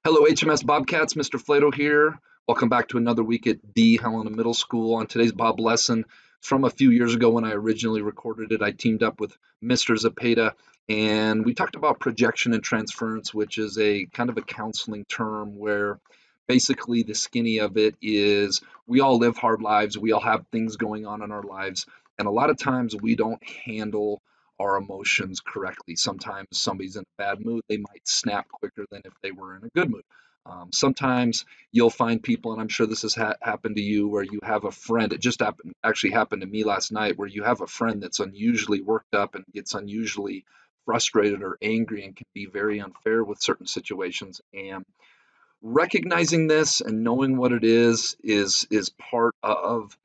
Hello, HMS Bobcats. Mr. Flato here. Welcome back to another week at the Helena Middle School. On today's Bob lesson, from a few years ago when I originally recorded it, I teamed up with Mr. Zapata and we talked about projection and transference, which is a kind of a counseling term where basically the skinny of it is we all live hard lives, we all have things going on in our lives, and a lot of times we don't handle our emotions correctly. Sometimes somebody's in a bad mood, they might snap quicker than if they were in a good mood. Sometimes you'll find people, and I'm sure this has happened to you, where you have a friend. It just actually happened to me last night, where you have a friend that's unusually worked up and gets unusually frustrated or angry and can be very unfair with certain situations. And recognizing this and knowing what it is part of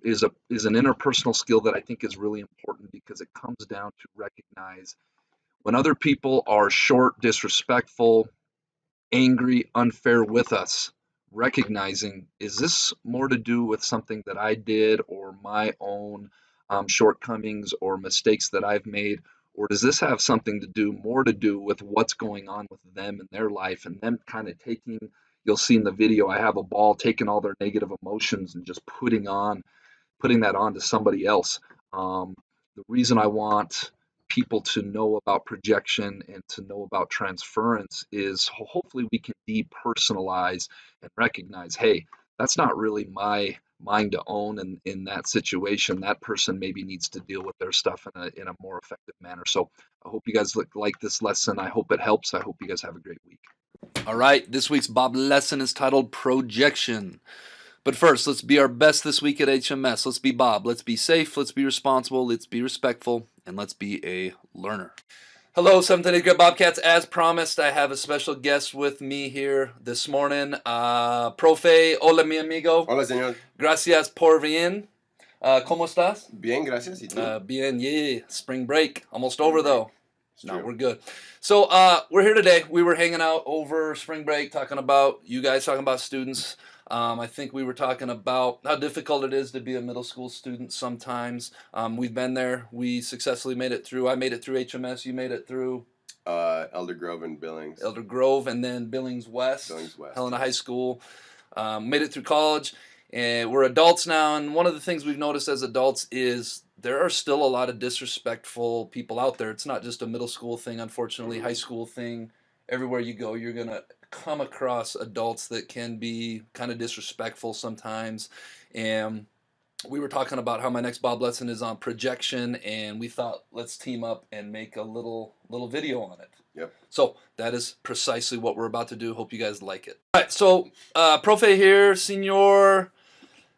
is an interpersonal skill that I think is really important because it comes down to recognize when other people are short, disrespectful, angry, unfair with us, recognizing is this more to do with something that I did or my own shortcomings or mistakes that I've made, or does this have something to do more to do with what's going on with them in their life and them kind of taking, you'll see in the video, I have a ball taking all their negative emotions and just putting that on to somebody else. The reason I want people to know about projection and to know about transference is hopefully we can depersonalize and recognize, hey, that's not really mine to own in that situation. That person maybe needs to deal with their stuff in a more effective manner. So I hope you guys like this lesson. I hope it helps. I hope you guys have a great week. All right, this week's Bob lesson is titled Projection. But first, let's be our best this week at HMS. Let's be Bob. Let's be safe. Let's be responsible. Let's be respectful. And let's be a learner. Hello, 7th and 8th grade Bobcats. As promised, I have a special guest with me here this morning. Profe, hola mi amigo. Hola, señor. Gracias por venir. ¿Cómo estás? Bien, gracias. ¿Y tú? Bien, yeah. Spring break. Almost over, though. No, True. we're good. So we're here today. We were hanging out over spring break talking about, you guys talking about students. I think we were talking about how difficult it is to be a middle school student sometimes. We've been there. We successfully made it through. I made it through HMS. You made it through? Elder Grove and Billings. Elder Grove and then Billings West. Billings West. Helena High School. Made it through college. And we're adults now. And one of the things we've noticed as adults is there are still a lot of disrespectful people out there. It's not just a middle school thing, unfortunately, high school thing. Everywhere you go, you're going to come across adults that can be kind of disrespectful sometimes. And we were talking about how my next Bob lesson is on projection, and we thought let's team up and make a little video on it. Yep. So that is precisely what we're about to do. Hope you guys like it. All right, so Profe here, Senor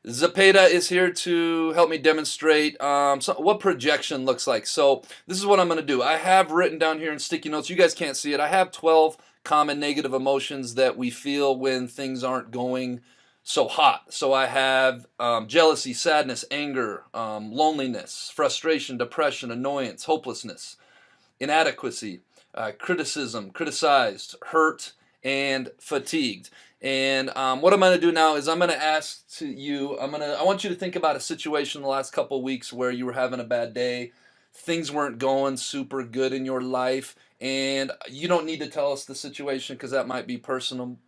Zapata is here to help me demonstrate what projection looks like. So this is what I'm going to do. I have written down here in sticky notes. You guys can't see it. I have 12 common negative emotions that we feel when things aren't going so hot. So I have jealousy, sadness, anger, loneliness, frustration, depression, annoyance, hopelessness, inadequacy, criticism, criticized, hurt, and fatigued. And what I'm going to do now is I'm going to ask to you, I want you to think about a situation the last couple of weeks where you were having a bad day, things weren't going super good in your life, and you don't need to tell us the situation because that might be personal,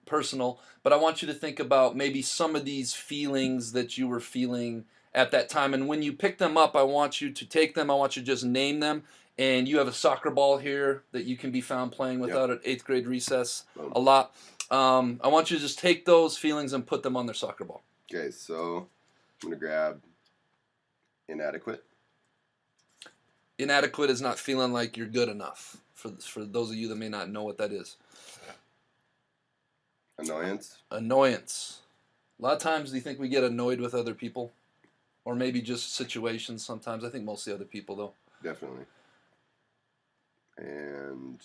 but I want you to think about maybe some of these feelings that you were feeling at that time. And when you pick them up, I want you to take them, I want you to just name them. And you have a soccer ball here that you can be found playing without an 8th grade recess a lot. I want you to just take those feelings and put them on their soccer ball. Okay, so I'm going to grab inadequate. Inadequate is not feeling like you're good enough. For those of you that may not know what that is. Annoyance. Annoyance. A lot of times do you think we get annoyed with other people? Or maybe just situations sometimes. I think mostly other people, though. Definitely. And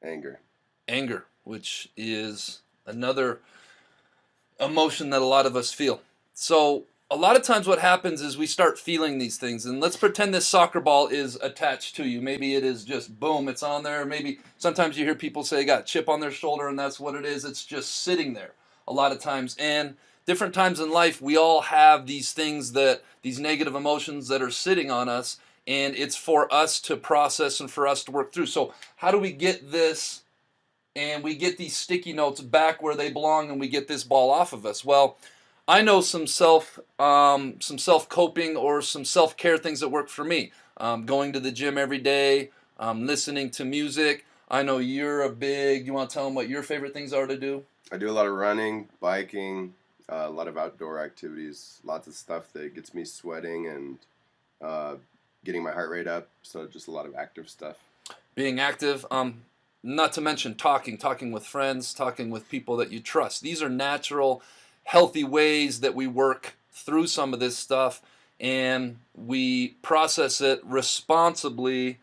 anger. Anger, which is another emotion that a lot of us feel. So a lot of times what happens is we start feeling these things, and let's pretend this soccer ball is attached to you. Maybe it is just boom, it's on there. Maybe sometimes you hear people say they got a chip on their shoulder, and that's what it is. It's just sitting there a lot of times. And different times in life, we all have these things, these negative emotions that are sitting on us, and it's for us to process and for us to work through. So how do we get this and we get these sticky notes back where they belong and we get this ball off of us? Well, I know some self coping or some self care things that work for me. Going to the gym every day, listening to music. I know you're a big. You want to tell them what your favorite things are to do? I do a lot of running, biking, a lot of outdoor activities, lots of stuff that gets me sweating and getting my heart rate up. So just a lot of active stuff. Being active. Not to mention talking with friends, talking with people that you trust. These are natural, healthy ways that we work through some of this stuff and we process it responsibly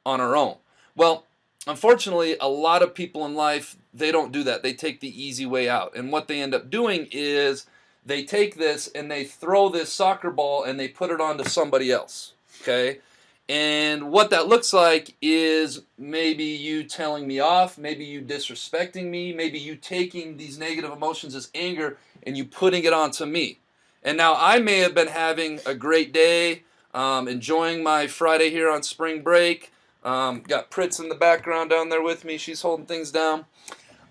on our own. Well, unfortunately, a lot of people in life, they don't do that. They take the easy way out. And what they end up doing is they take this and they throw this soccer ball and they put it onto somebody else. Okay? And what that looks like is maybe you telling me off, maybe you disrespecting me, maybe you taking these negative emotions as anger and you putting it onto me. And now I may have been having a great day, enjoying my Friday here on spring break. Got Pritz in the background down there with me. She's holding things down.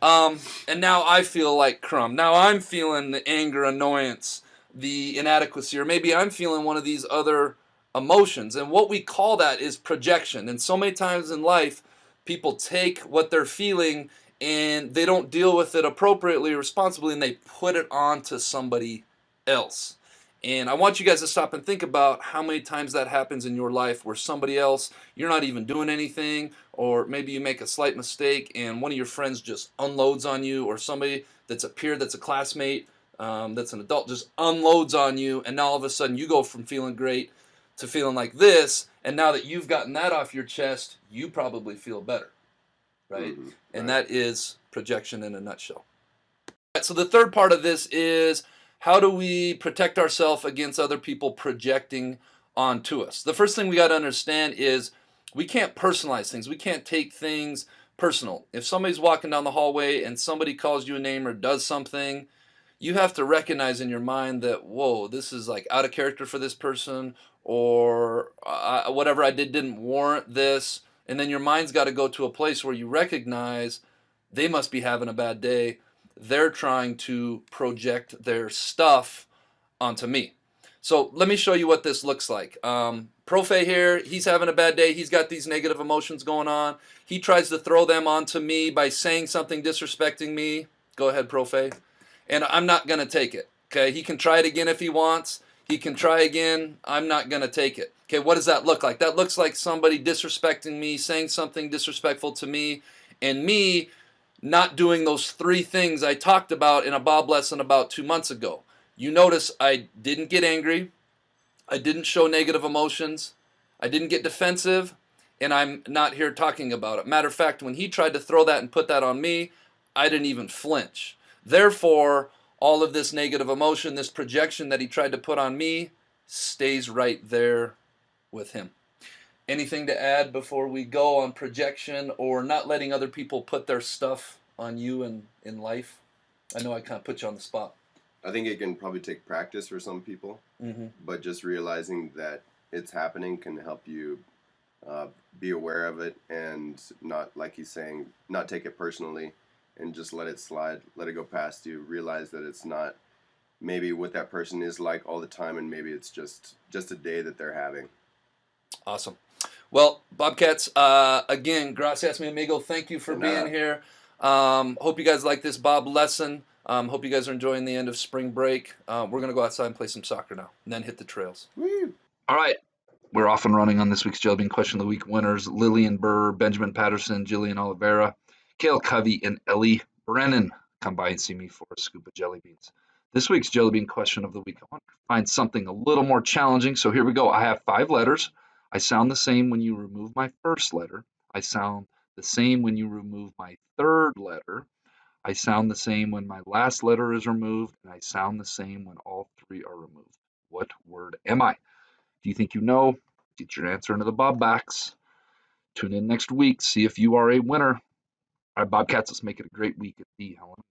And now I feel like crumb. Now I'm feeling the anger, annoyance, the inadequacy, or maybe I'm feeling one of these other emotions. And what we call that is projection. And so many times in life, people take what they're feeling and they don't deal with it appropriately or responsibly, and they put it onto somebody else. And I want you guys to stop and think about how many times that happens in your life where somebody else, you're not even doing anything, or maybe you make a slight mistake and one of your friends just unloads on you, or somebody that's a peer, that's a classmate, that's an adult, just unloads on you, and now all of a sudden you go from feeling great to feeling like this, and now that you've gotten that off your chest, you probably feel better, right? Mm-hmm. And Right. that is projection in a nutshell. So the third part of this is, how do we protect ourselves against other people projecting onto us? The first thing we got to understand is we can't personalize things. We can't take things personal. If somebody's walking down the hallway and somebody calls you a name or does something, you have to recognize in your mind that, whoa, this is like out of character for this person, or whatever I did didn't warrant this. And then your mind's got to go to a place where you recognize they must be having a bad day. They're trying to project their stuff onto me. So let me show you what this looks like. Profe here, he's having a bad day. He's got these negative emotions going on. He tries to throw them onto me by saying something disrespecting me. Go ahead, Profe. And I'm not going to take it. Okay, he can try it again if he wants. He can try again. I'm not going to take it. Okay, what does that look like? That looks like somebody disrespecting me, saying something disrespectful to me, and me not doing those three things I talked about in a Bob lesson about 2 months ago. You notice I didn't get angry. I didn't show negative emotions. I didn't get defensive. And I'm not here talking about it. Matter of fact, when he tried to throw that and put that on me, I didn't even flinch. Therefore, all of this negative emotion, this projection that he tried to put on me, stays right there with him. Anything to add before we go on projection or not letting other people put their stuff on you in life? I know I kind of put you on the spot. I think it can probably take practice for some people, but just realizing that it's happening can help you be aware of it and not, like he's saying, not take it personally and just let it slide, let it go past you. Realize that it's not maybe what that person is like all the time, and maybe it's just a day that they're having. Awesome. Well, Bobcats, again, gracias, mi amigo. Thank you for being here. Hope you guys like this Bob lesson. Hope you guys are enjoying the end of spring break. We're going to go outside and play some soccer now and then hit the trails. Woo! All right. We're off and running on this week's Jelly Bean Question of the Week winners: Lillian Burr, Benjamin Patterson, Jillian Oliveira, Kale Covey, and Ellie Brennan. Come by and see me for a scoop of jelly beans. This week's Jelly Bean Question of the Week, I want to find something a little more challenging, so here we go. I have 5 letters. I sound the same when you remove my first letter. I sound the same when you remove my third letter. I sound the same when my last letter is removed, and I sound the same when all 3 are removed. What word am I? If you think you know, get your answer into the Bob Backs. Tune in next week, see if you are a winner. All right, Bobcats, let's make it a great week at the Helen.